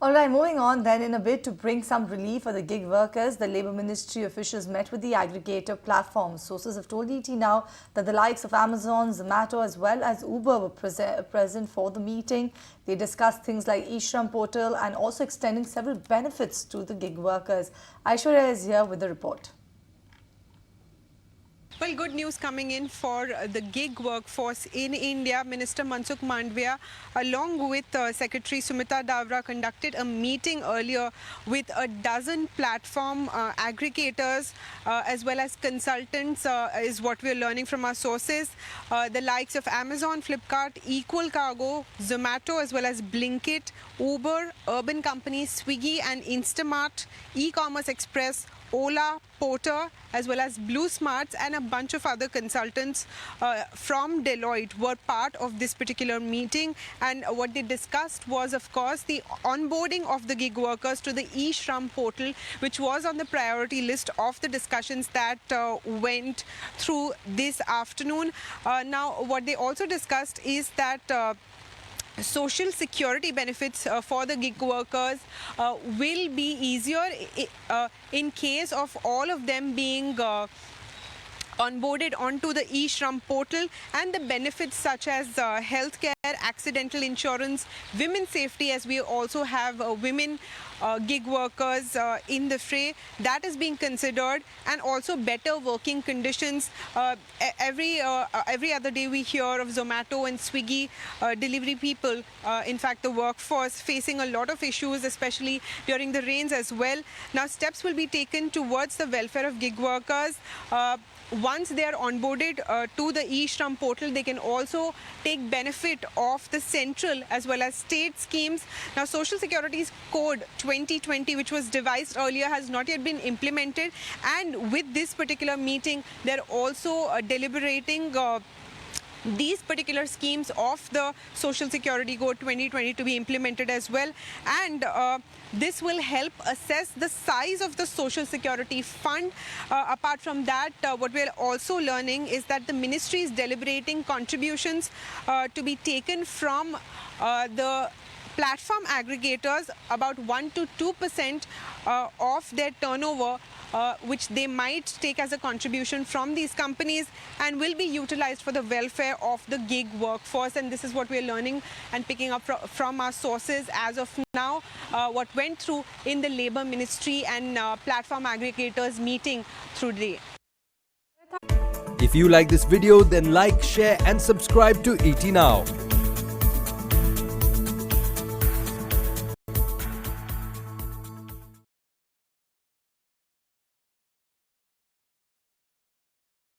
All right, moving on then, in a bid to bring some relief for the gig workers, the Labour Ministry officials met with the aggregator platforms. Sources have told ET Now that the likes of Amazon, Zomato as well as Uber were present for the meeting. They discussed things like e-Shram portal and also extending several benefits to the gig workers. Aishwarya is here with the report. Well, good news coming in for the gig workforce in India. Minister Mansukh Mandavia, along with Secretary Sumita Davra, conducted a meeting earlier with a dozen platform aggregators as well as consultants, is what we're learning from our sources. The likes of Amazon, Flipkart, Equal Cargo, Zomato as well as Blinkit, Uber, Urban Companies, Swiggy and Instamart, E-Commerce Express, Ola, Porter, as well as Blue Smarts and a bunch of other consultants from Deloitte were part of this particular meeting. And what they discussed was, of course, the onboarding of the gig workers to the e-Shram portal, which was on the priority list of the discussions that went through this afternoon. Now, what they also discussed is that social security benefits for the gig workers will be easier in case of all of them being onboarded onto the e-Shram portal, and the benefits such as healthcare, accidental insurance, women's safety, as we also have women gig workers in the fray, that is being considered, and also better working conditions. Every other day we hear of Zomato and Swiggy delivery people, in fact the workforce, facing a lot of issues, especially during the rains as well. Now steps will be taken towards the welfare of gig workers. Once they are onboarded to the e-Shram portal, they can also take benefit of the central as well as state schemes. Now, Social Security's Code 2020, which was devised earlier, has not yet been implemented. And with this particular meeting, they're also deliberating these particular schemes of the Social Security Code 2020 to be implemented as well. And this will help assess the size of the Social Security Fund. Apart from that, what we're also learning is that the ministry is deliberating contributions to be taken from the platform aggregators, about 1 to 2% of their turnover, which they might take as a contribution from these companies and will be utilized for the welfare of the gig workforce. And this is what we're learning and picking up from our sources as of now, what went through in the Labour Ministry and platform aggregators meeting through the day. If you like this video, then like, share and subscribe to ET Now.